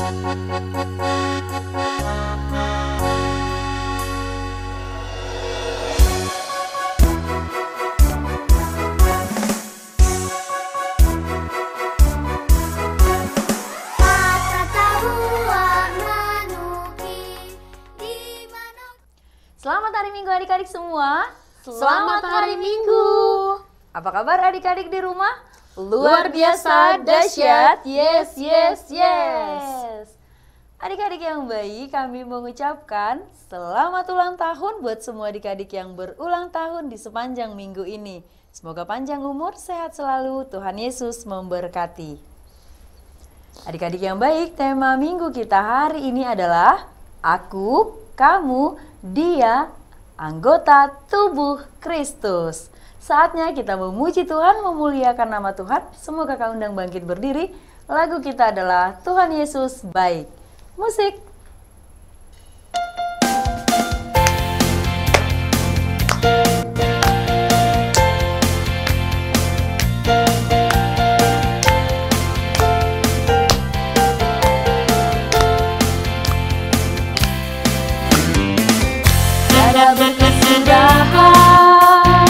Selamat hari Minggu adik-adik semua. Selamat hari Minggu. Apa kabar adik-adik di rumah? Luar biasa dahsyat. Yes, yes, yes. Adik-adik yang baik, kami mengucapkan selamat ulang tahun buat semua adik-adik yang berulang tahun di sepanjang minggu ini. Semoga panjang umur, sehat selalu, Tuhan Yesus memberkati. Adik-adik yang baik, tema minggu kita hari ini adalah Aku, Kamu, Dia, anggota tubuh Kristus. Saatnya kita memuji Tuhan, memuliakan nama Tuhan. Semoga Kak undang bangkit berdiri. Lagu kita adalah Tuhan Yesus Baik. Musik. Tiada berkesudahan,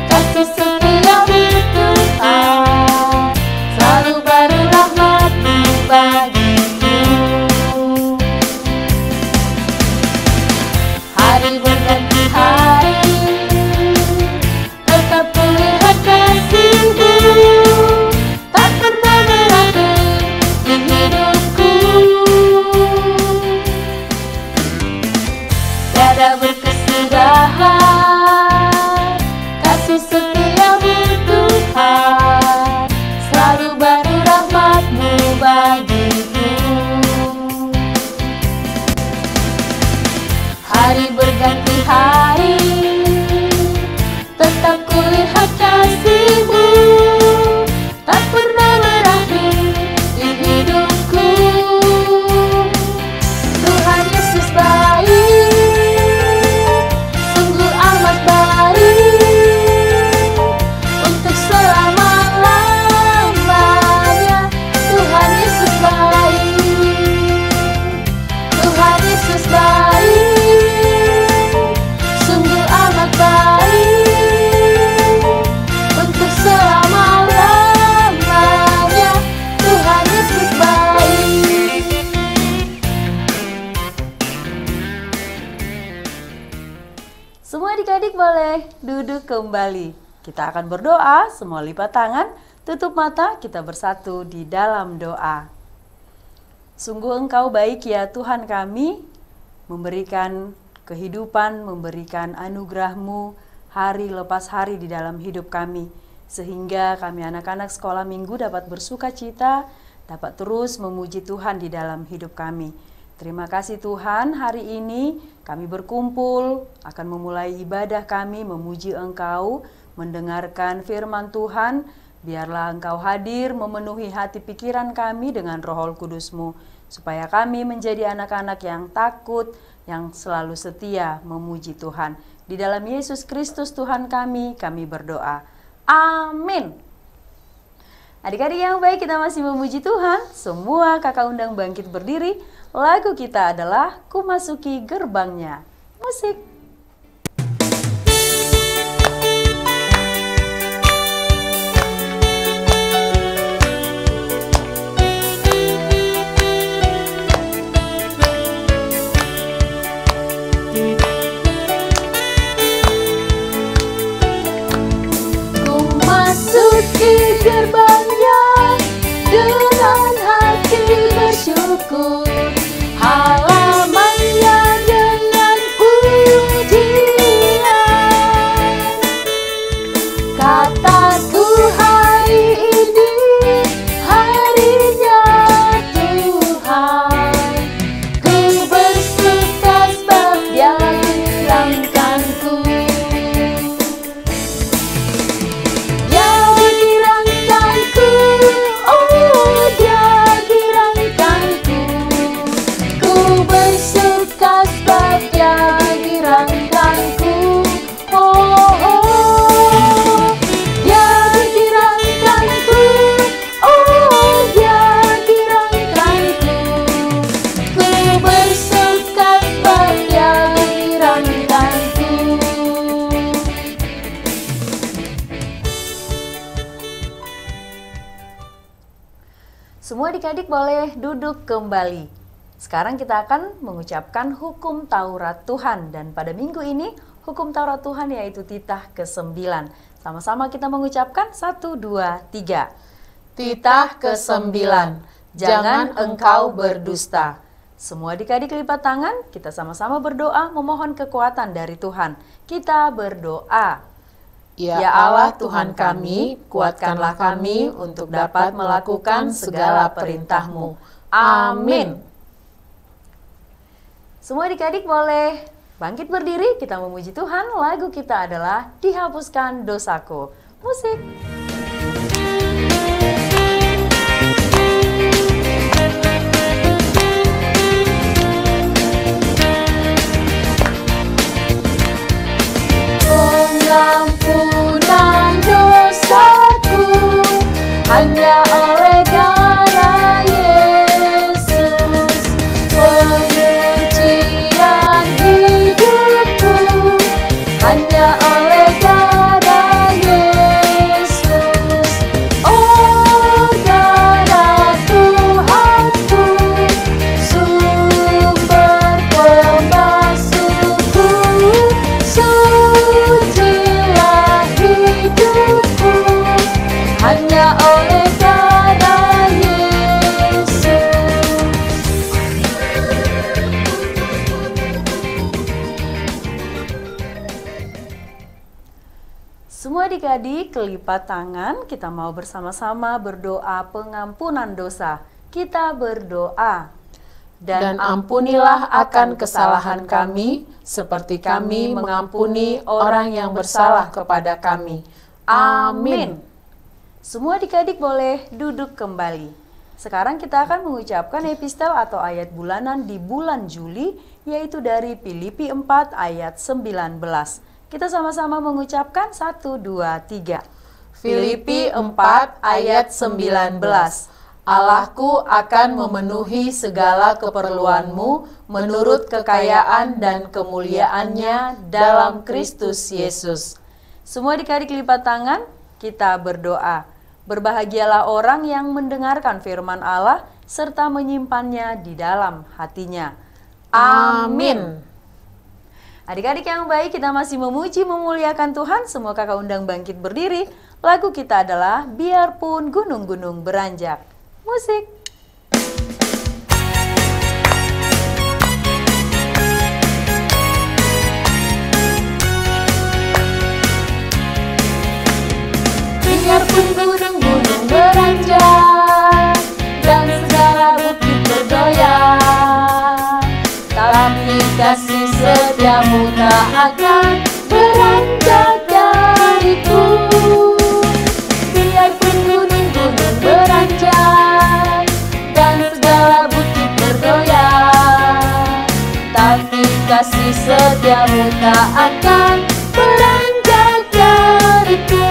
kasih setiamu Tuhan, selalu baru rahmat-Mu bagiku. Hari berganti hari, tetap kulihat kasih-Mu, tak pernah berakhir di hidupku. Tiada berkesudahan, kasih setiamu Tuhan, selalu baru rahmat-Mu bagiku. Hari berganti hari, tetap kulihat kasih-Mu, tak pernah berakhir di hidupku. Tuhan Yesus baik, sungguh amat baik, untuk selama-lamanya. Tuhan Yesus baik, Tuhan Yesus baik, sungguh amat baik, untuk selama-lamanya. Tuhan Yesus baik. Semua adik-adik boleh duduk kembali. Kita akan berdoa, semua lipat tangan, tutup mata, kita bersatu di dalam doa. Sungguh Engkau baik ya Tuhan kami, memberikan kehidupan, memberikan anugerah-Mu hari lepas hari di dalam hidup kami. Sehingga kami anak-anak sekolah minggu dapat bersuka cita, dapat terus memuji Tuhan di dalam hidup kami. Terima kasih Tuhan, hari ini kami berkumpul, akan memulai ibadah kami, memuji Engkau, mendengarkan firman Tuhan. Biarlah Engkau hadir, memenuhi hati pikiran kami dengan Roh Kudus-Mu, supaya kami menjadi anak-anak yang takut, yang selalu setia memuji Tuhan. Di dalam Yesus Kristus Tuhan kami berdoa. Amin. Adik-adik yang baik, kita masih memuji Tuhan. Semua kakak undang bangkit berdiri. Lagu kita adalah Ku Masuki Gerbangnya. Musik. Ku masuki gerbangnya dengan hati bersyukur, halamannya dengan pujian. Kataku hari ini harinya Tuhan, ku bersuka sebab Dia girangkanku. Dia girangkanku, oh Dia girangkanku. Semua adik-adik boleh duduk kembali. Sekarang kita akan mengucapkan hukum Taurat Tuhan. Dan pada minggu ini, hukum Taurat Tuhan yaitu titah ke-9. Sama-sama kita mengucapkan 1, 2, 3. Titah ke-9. Jangan engkau berdusta. Semua adik-adik lipat tangan, kita sama-sama berdoa memohon kekuatan dari Tuhan. Kita berdoa. Ya Allah Tuhan kami, kuatkanlah kami untuk dapat melakukan segala perintah-Mu. Amin. Semua adik-adik boleh bangkit berdiri, kita memuji Tuhan. Lagu kita adalah Dihapuskan Dosaku. Musik. Pengampunan dosaku hanya oleh darah Yesus, penyucian hidupku hanya oleh darah Yesus. Oh darah Tuhanku, sumber pembasuhku, sucilah hidupku hanya oleh darah Yesus. Semua adik-adik lipat tangan, kita mau bersama-sama berdoa pengampunan dosa. Kita berdoa. Dan ampunilah akan kesalahan kami, seperti kami mengampuni orang yang bersalah kepada kami. Amin. Semua adik-adik boleh duduk kembali. Sekarang kita akan mengucapkan epistel atau ayat bulanan di bulan Juli, yaitu dari Filipi 4 ayat 19. Kita sama-sama mengucapkan 1, 2, 3. Filipi 4 ayat 19. Allahku akan memenuhi segala keperluanmu menurut kekayaan dan kemuliaannya dalam Kristus Yesus. Semua adik-adik lipat tangan, kita berdoa. Berbahagialah orang yang mendengarkan firman Allah serta menyimpannya di dalam hatinya. Amin. Adik-adik yang baik, kita masih memuji memuliakan Tuhan. Semua kakak undang bangkit berdiri. Lagu kita adalah Biarpun Gunung-gunung Beranjak. Musik. Biarpun gunung-gunung beranjak dan segala bukit bergoyang, tapi kasih setiamu tak akan beranjak dariku. Biarpun gunung-gunung beranjak dan segala bukit bergoyang, tapi kasih setiamu tak akan beranjak dariku.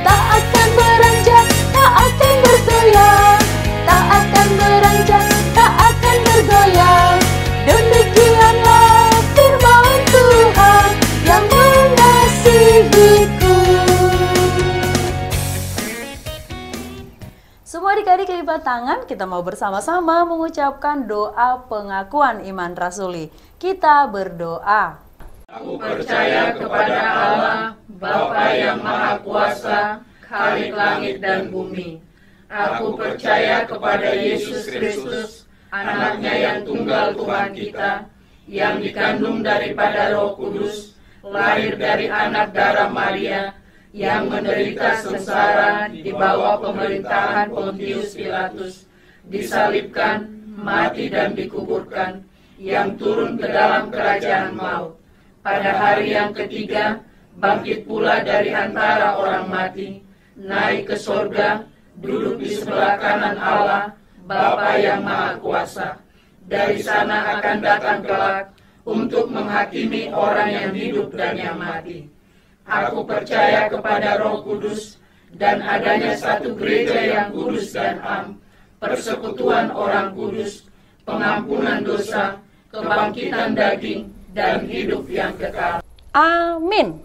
Tak akan beranjak, tak akan bergoyang, tak akan beranjak, tak akan bergoyang. Demikianlah firman Tuhan yang mengasihiku. Semua adik-adik lipat tangan, kita mau bersama-sama mengucapkan doa pengakuan iman rasuli. Kita berdoa. Aku percaya kepada Allah, Bapa yang Maha Kuasa, Khalik langit dan bumi. Aku percaya kepada Yesus Kristus, Anaknya yang tunggal Tuhan kita, yang dikandung daripada Roh Kudus, lahir dari anak darah Maria, yang menderita sengsara di bawah pemerintahan Pontius Pilatus, disalibkan, mati dan dikuburkan, yang turun ke dalam kerajaan maut. Pada hari yang ketiga, bangkit pula dari antara orang mati, naik ke sorga, duduk di sebelah kanan Allah, Bapa yang Maha Kuasa. Dari sana akan datang kelak untuk menghakimi orang yang hidup dan yang mati. Aku percaya kepada Roh Kudus dan adanya satu gereja yang kudus dan am, persekutuan orang kudus, pengampunan dosa, kebangkitan daging, dan hidup yang kekal. Amin.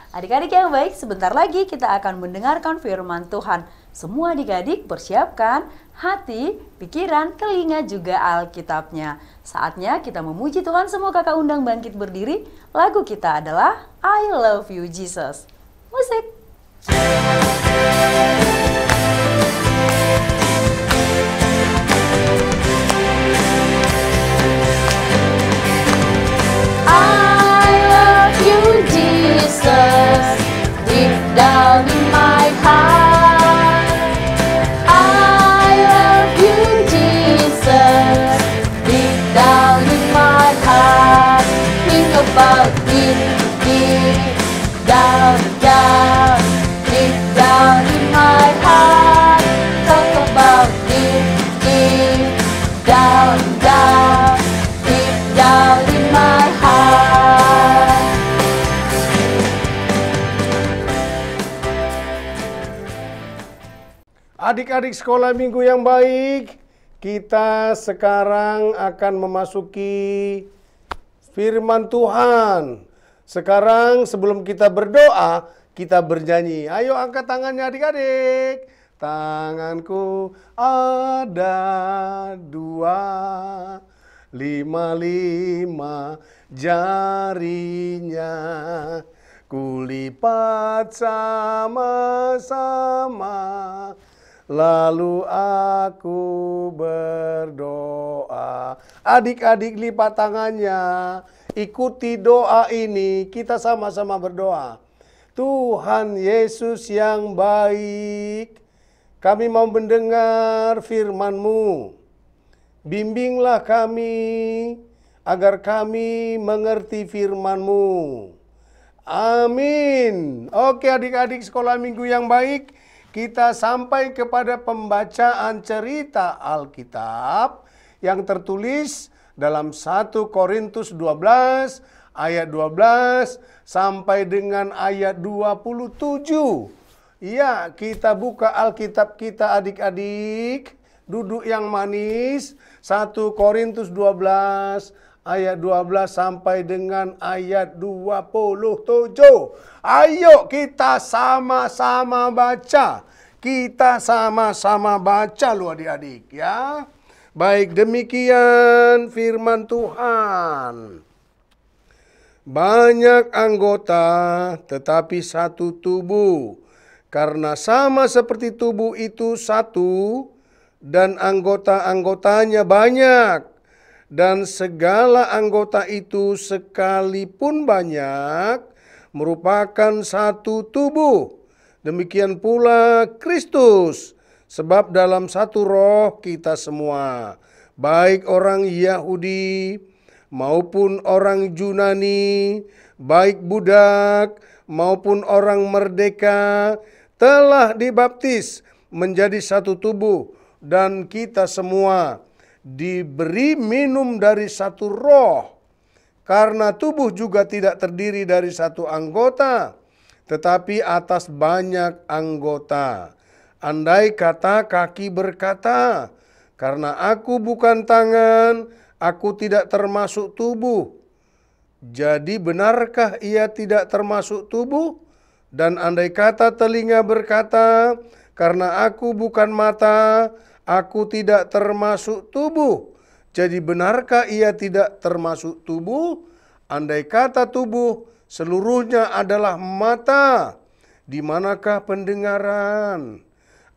Adik-adik yang baik, sebentar lagi kita akan mendengarkan firman Tuhan. Semua adik-adik persiapkan hati, pikiran, telinga, juga Alkitabnya. Saatnya kita memuji Tuhan. Semua kakak undang bangkit berdiri. Lagu kita adalah I Love You Jesus. Musik. I love you, Jesus, deep down in my heart. I love you, Jesus, deep down in my heart. Think about it, deep down, down, deep down in my heart. Talk about it, deep down, down, deep down in my heart. Adik-adik sekolah minggu yang baik, kita sekarang akan memasuki firman Tuhan. Sekarang sebelum kita berdoa, kita bernyanyi. Ayo angkat tangannya adik-adik. Tanganku ada dua, 5 jarinya, kulipat sama-sama, lalu aku berdoa. Adik-adik lipat tangannya, ikuti doa ini, kita sama-sama berdoa. Tuhan Yesus yang baik, kami mau mendengar firman-Mu. Bimbinglah kami, agar kami mengerti firman-Mu. Amin. Oke adik-adik sekolah minggu yang baik, kita sampai kepada pembacaan cerita Alkitab yang tertulis dalam 1 Korintus 12 ayat 12 sampai dengan ayat 27. Ya, kita buka Alkitab kita adik-adik. Duduk yang manis. 1 Korintus 12 ayat 12 sampai dengan ayat 27. Ayo kita sama-sama baca. Kita sama-sama baca loh adik-adik ya. Baik, demikian firman Tuhan. Banyak anggota tetapi satu tubuh. Karena sama seperti tubuh itu satu dan anggota-anggotanya banyak. Dan segala anggota itu sekalipun banyak merupakan satu tubuh. Demikian pula Kristus, sebab dalam satu roh kita semua, baik orang Yahudi maupun orang Yunani, baik budak maupun orang merdeka, telah dibaptis menjadi satu tubuh, dan kita semua diberi minum dari satu roh. Karena tubuh juga tidak terdiri dari satu anggota, tetapi atas banyak anggota. Andai kata kaki berkata, karena aku bukan tangan, aku tidak termasuk tubuh. Jadi benarkah ia tidak termasuk tubuh? Dan andai kata telinga berkata, karena aku bukan mata, aku tidak termasuk tubuh. Jadi benarkah ia tidak termasuk tubuh? Andai kata tubuh seluruhnya adalah mata, di manakah pendengaran?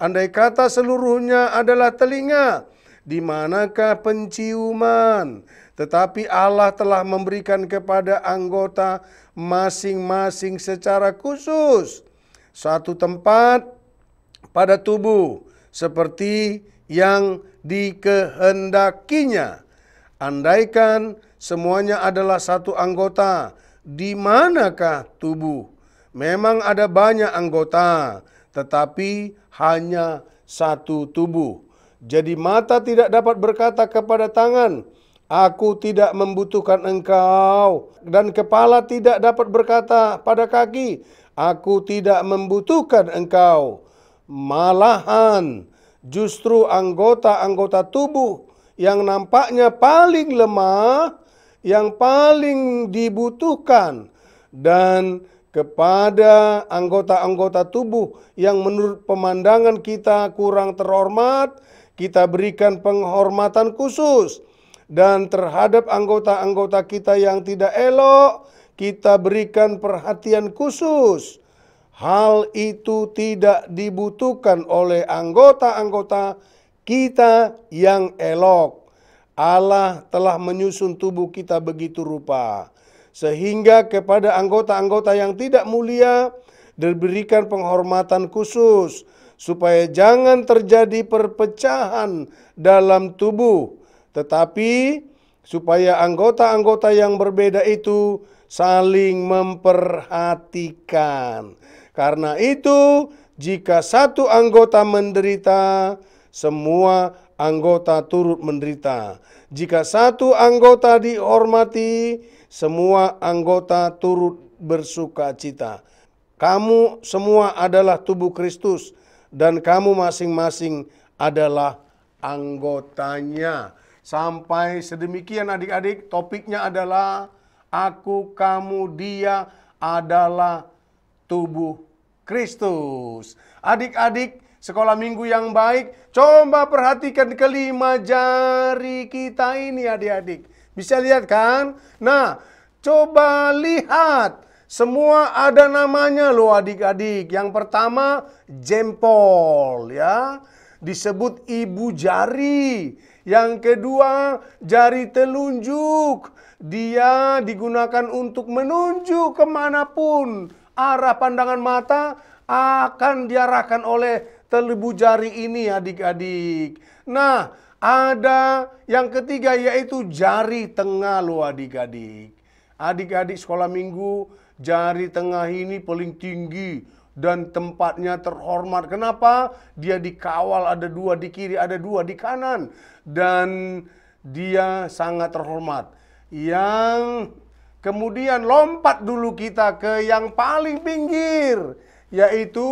Andai kata seluruhnya adalah telinga, di manakah penciuman? Tetapi Allah telah memberikan kepada anggota masing-masing secara khusus satu tempat pada tubuh, seperti yang dikehendakinya. Andaikan semuanya adalah satu anggota, di manakah tubuh? Memang ada banyak anggota, tetapi hanya satu tubuh. Jadi mata tidak dapat berkata kepada tangan, aku tidak membutuhkan engkau. Dan kepala tidak dapat berkata pada kaki, aku tidak membutuhkan engkau. Malahan justru anggota-anggota tubuh yang nampaknya paling lemah, yang paling dibutuhkan, dan kepada anggota-anggota tubuh yang menurut pemandangan kita kurang terhormat, kita berikan penghormatan khusus. Dan terhadap anggota-anggota kita yang tidak elok, kita berikan perhatian khusus. Hal itu tidak dibutuhkan oleh anggota-anggota kita yang elok. Allah telah menyusun tubuh kita begitu rupa, sehingga kepada anggota-anggota yang tidak mulia diberikan penghormatan khusus, supaya jangan terjadi perpecahan dalam tubuh, tetapi supaya anggota-anggota yang berbeda itu saling memperhatikan. Karena itu, jika satu anggota menderita, semua anggota turut menderita. Jika satu anggota dihormati, semua anggota turut bersuka cita. Kamu semua adalah tubuh Kristus, dan kamu masing-masing adalah anggotanya. Sampai sedemikian adik-adik, topiknya adalah aku, kamu, dia adalah tubuh Kristus. Adik-adik, sekolah minggu yang baik, coba perhatikan kelima jari kita ini adik-adik. Bisa lihat kan? Nah, coba lihat. Semua ada namanya loh adik-adik. Yang pertama jempol ya. Disebut ibu jari. Yang kedua jari telunjuk. Dia digunakan untuk menunjuk kemanapun. Arah pandangan mata akan diarahkan oleh telunjuk jari ini adik-adik. Nah, ada yang ketiga yaitu jari tengah loh adik-adik. Adik-adik sekolah minggu, jari tengah ini paling tinggi dan tempatnya terhormat. Kenapa? Dia dikawal, ada dua di kiri, ada dua di kanan. Dan dia sangat terhormat. Yang kemudian lompat dulu kita ke yang paling pinggir, yaitu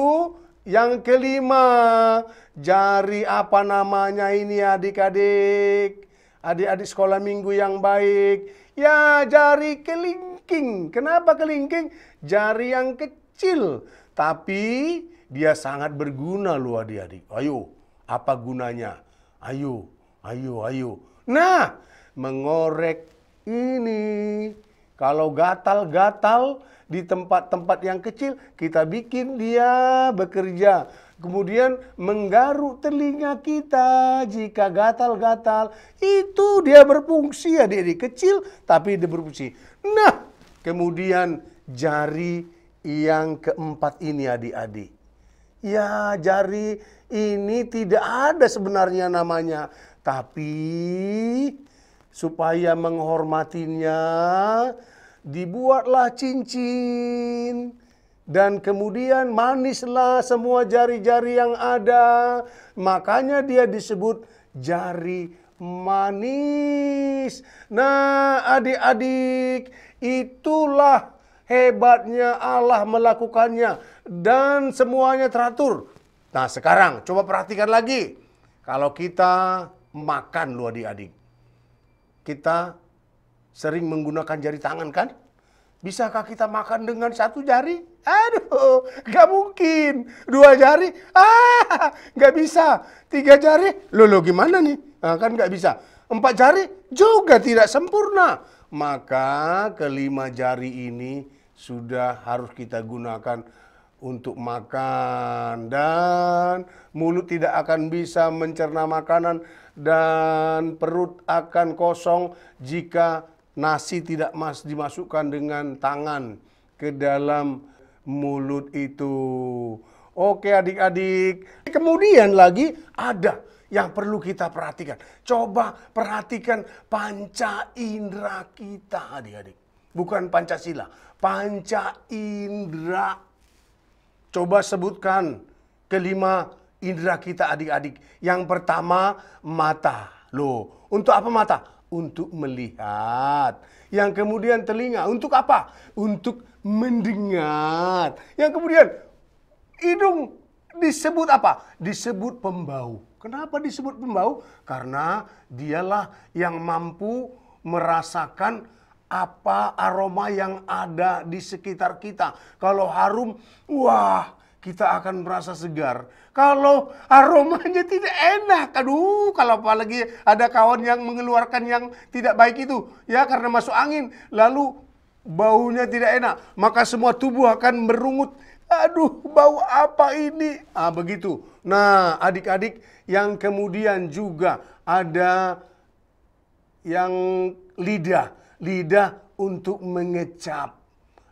yang kelima. Jari apa namanya ini adik-adik? Adik-adik sekolah minggu yang baik. Ya, jari kelingking. Kenapa kelingking? Jari yang kecil. Tapi dia sangat berguna loh adik-adik. Ayo, apa gunanya? Ayo. Nah, mengorek ini. Kalau gatal-gatal di tempat-tempat yang kecil, kita bikin dia bekerja. Kemudian menggaruk telinga kita jika gatal-gatal. Itu dia berfungsi adik-adik, kecil tapi dia berfungsi. Nah, kemudian jari yang keempat ini adik-adik. Ya, jari ini tidak ada sebenarnya namanya. Tapi supaya menghormatinya, dibuatlah cincin. Dan kemudian manislah semua jari-jari yang ada. Makanya dia disebut jari manis. Nah adik-adik, itulah hebatnya Allah melakukannya. Dan semuanya teratur. Nah sekarang coba perhatikan lagi. Kalau kita makan loh adik-adik. Kita sering menggunakan jari tangan kan? Bisakah kita makan dengan satu jari? Aduh, gak mungkin. 2 jari? Gak bisa. 3 jari? Loh gimana nih? Kan gak bisa. 4 jari? Juga tidak sempurna. Maka kelima jari ini sudah harus kita gunakan untuk makan. Dan mulut tidak akan bisa mencerna makanan. Dan perut akan kosong jika nasi tidak dimasukkan dengan tangan ke dalam mulut itu. Oke adik-adik. Kemudian lagi ada yang perlu kita perhatikan. Coba perhatikan panca indera kita adik-adik. Bukan Pancasila. Panca indera. Coba sebutkan kelima indera kita adik-adik. Yang pertama mata. Loh, untuk apa mata? Untuk melihat. Yang kemudian telinga. Untuk apa? Untuk mendengar. Yang kemudian hidung disebut apa? Disebut pembau. Kenapa disebut pembau? Karena dialah yang mampu merasakan apa aroma yang ada di sekitar kita. Kalau harum, wah, kita akan merasa segar. Kalau aromanya tidak enak, aduh, kalau apalagi ada kawan yang mengeluarkan yang tidak baik itu, ya karena masuk angin, lalu baunya tidak enak, maka semua tubuh akan merungut. Aduh, bau apa ini? Begitu. Nah, adik-adik yang kemudian juga ada yang lidah untuk mengecap.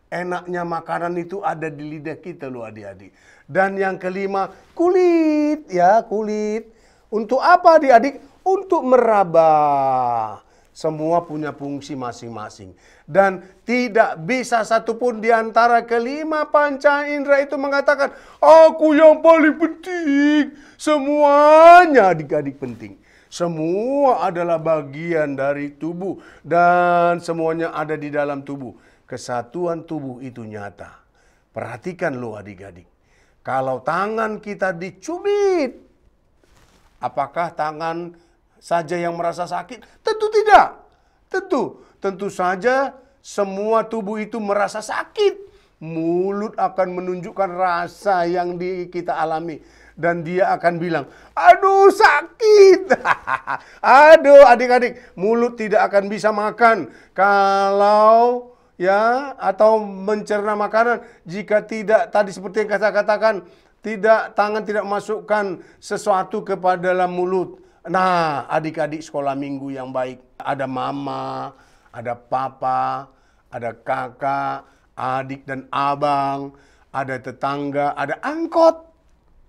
Enaknya makanan itu ada di lidah kita loh adik-adik. Dan yang kelima, kulit. Ya, kulit. Untuk apa adik-adik? Untuk meraba. Semua punya fungsi masing-masing. Dan tidak bisa satupun di antara kelima panca indera itu mengatakan, aku yang paling penting. Semuanya adik-adik penting. Semua adalah bagian dari tubuh. Dan semuanya ada di dalam tubuh. Kesatuan tubuh itu nyata. Perhatikan loh adik-adik. Kalau tangan kita dicubit, apakah tangan saja yang merasa sakit? Tentu tidak. Tentu saja semua tubuh itu merasa sakit. Mulut akan menunjukkan rasa yang kita alami. Dan dia akan bilang, aduh sakit. Aduh adik-adik, mulut tidak akan bisa makan kalau atau mencerna makanan jika tidak, tadi seperti yang saya katakan, tangan tidak masukkan sesuatu ke dalam mulut. Nah, adik-adik sekolah minggu yang baik, ada mama, ada papa, ada kakak, adik dan abang, ada tetangga, ada angkot,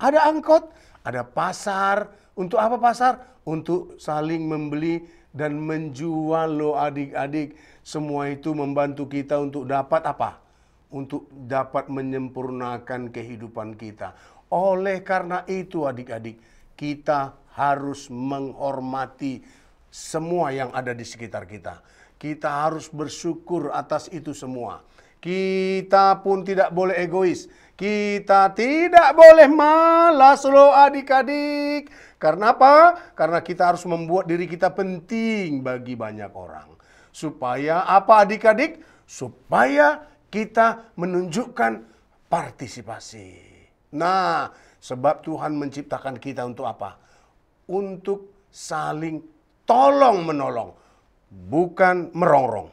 ada pasar. Untuk apa pasar? Untuk saling membeli dan menjual loh adik-adik. Semua itu membantu kita untuk dapat apa? Untuk dapat menyempurnakan kehidupan kita. Oleh karena itu adik-adik, kita harus menghormati semua yang ada di sekitar kita. Kita harus bersyukur atas itu semua. Kita pun tidak boleh egois. Kita tidak boleh malas loh adik-adik. Karena apa? Karena kita harus membuat diri kita penting bagi banyak orang. Supaya apa adik-adik? Supaya kita menunjukkan partisipasi. Nah, sebab Tuhan menciptakan kita untuk apa? Untuk saling tolong-menolong, bukan merongrong.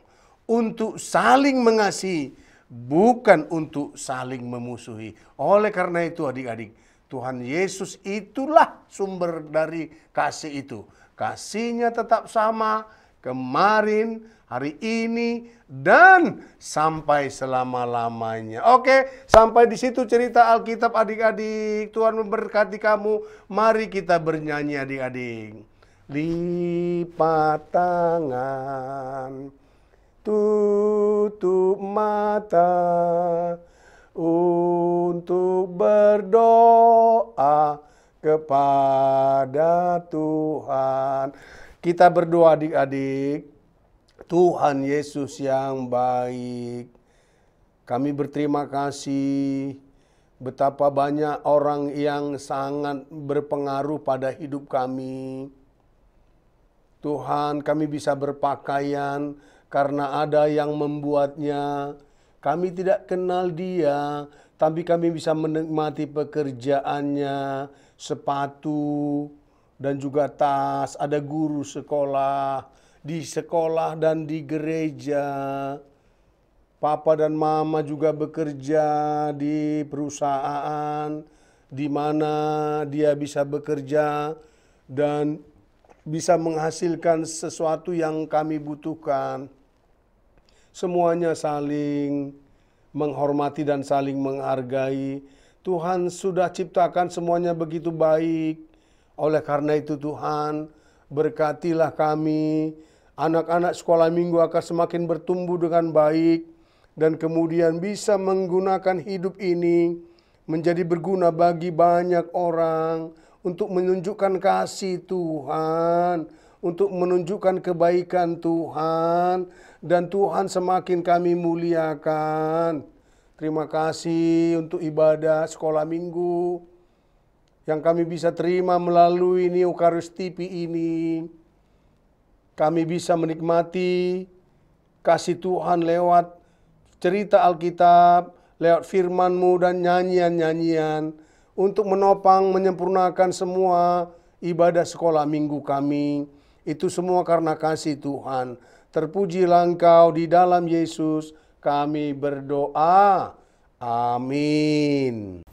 Untuk saling mengasihi, bukan untuk saling memusuhi. Oleh karena itu adik-adik, Tuhan Yesus itulah sumber dari kasih itu. Kasihnya tetap sama kemarin, hari ini, dan sampai selama-lamanya. Oke, sampai di situ cerita Alkitab adik-adik. Tuhan memberkati kamu. Mari kita bernyanyi adik-adik. Lipat tangan, tutup mata, untuk berdoa kepada Tuhan. Kita berdoa adik-adik. Tuhan Yesus yang baik, kami berterima kasih betapa banyak orang yang sangat berpengaruh pada hidup kami. Tuhan, kami bisa berpakaian karena ada yang membuatnya. Kami tidak kenal dia, tapi kami bisa menikmati pekerjaannya, sepatu, dan juga tas. Ada guru sekolah, di sekolah dan di gereja. Papa dan mama juga bekerja di perusahaan, di mana dia bisa bekerja dan bisa menghasilkan sesuatu yang kami butuhkan. Semuanya saling menghormati dan saling menghargai. Tuhan sudah ciptakan semuanya begitu baik. Oleh karena itu Tuhan, berkatilah kami. Anak-anak sekolah minggu akan semakin bertumbuh dengan baik. Dan kemudian bisa menggunakan hidup ini menjadi berguna bagi banyak orang. Untuk menunjukkan kasih Tuhan. Untuk menunjukkan kebaikan Tuhan. Dan Tuhan semakin kami muliakan. Terima kasih untuk ibadah sekolah minggu yang kami bisa terima melalui Eucharis TV ini. Kami bisa menikmati kasih Tuhan lewat cerita Alkitab, lewat firman-Mu dan nyanyian-nyanyian untuk menopang, menyempurnakan semua ibadah sekolah minggu kami. Itu semua karena kasih Tuhan. Terpujilah Engkau, di dalam Yesus kami berdoa. Amin.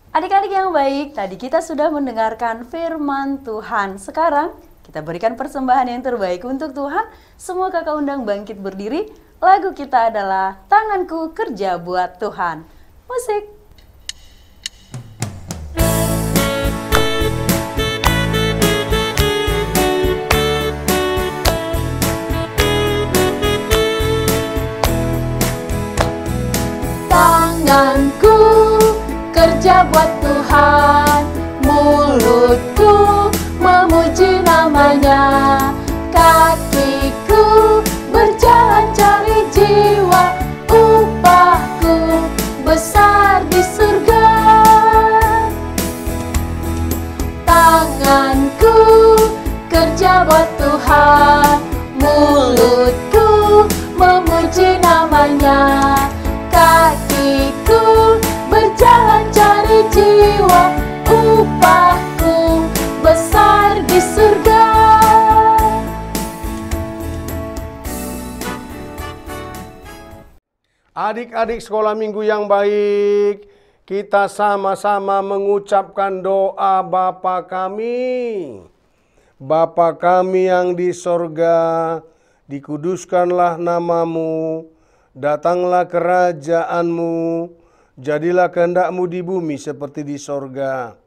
Adik-adik yang baik, tadi kita sudah mendengarkan firman Tuhan. Sekarang kita berikan persembahan yang terbaik untuk Tuhan. Semua kakak undang bangkit berdiri. Lagu kita adalah Tanganku Kerja Buat Tuhan. Musik. Tanganku kerja buat Tuhan, mulutku memuji namanya, kakiku berjalan cari jiwa, upahku besar di surga. Tanganku kerja buat Tuhan, mulutku memuji namanya, kakiku berjalan cari jiwa, upahku besar di surga. Adik-adik sekolah minggu yang baik, kita sama-sama mengucapkan doa Bapa kami. Bapa kami yang di sorga, dikuduskanlah namamu, datanglah kerajaan-Mu, jadilah kehendak-Mu di bumi seperti di sorga.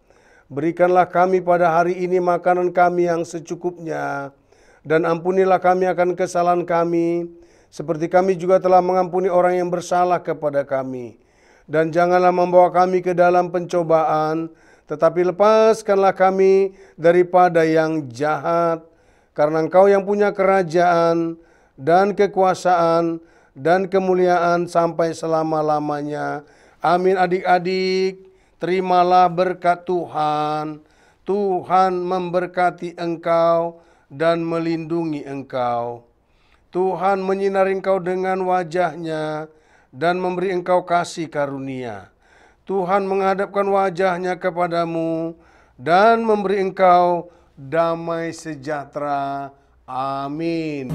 Berikanlah kami pada hari ini makanan kami yang secukupnya, dan ampunilah kami akan kesalahan kami, seperti kami juga telah mengampuni orang yang bersalah kepada kami. Dan janganlah membawa kami ke dalam pencobaan, tetapi lepaskanlah kami daripada yang jahat. Karena Engkau yang punya kerajaan dan kekuasaan dan kemuliaan sampai selama-lamanya. Amin. Adik-adik, terimalah berkat Tuhan. Tuhan memberkati engkau dan melindungi engkau. Tuhan menyinari engkau dengan wajah-Nya dan memberi engkau kasih karunia. Tuhan menghadapkan wajah-Nya kepadamu dan memberi engkau damai sejahtera. Amin.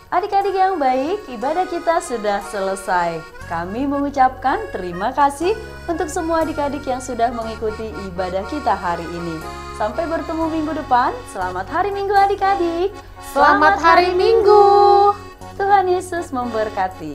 Adik-adik yang baik, ibadah kita sudah selesai. Kami mengucapkan terima kasih untuk semua adik-adik yang sudah mengikuti ibadah kita hari ini. Sampai bertemu minggu depan. Selamat hari Minggu adik-adik. Selamat hari Minggu. Tuhan Yesus memberkati.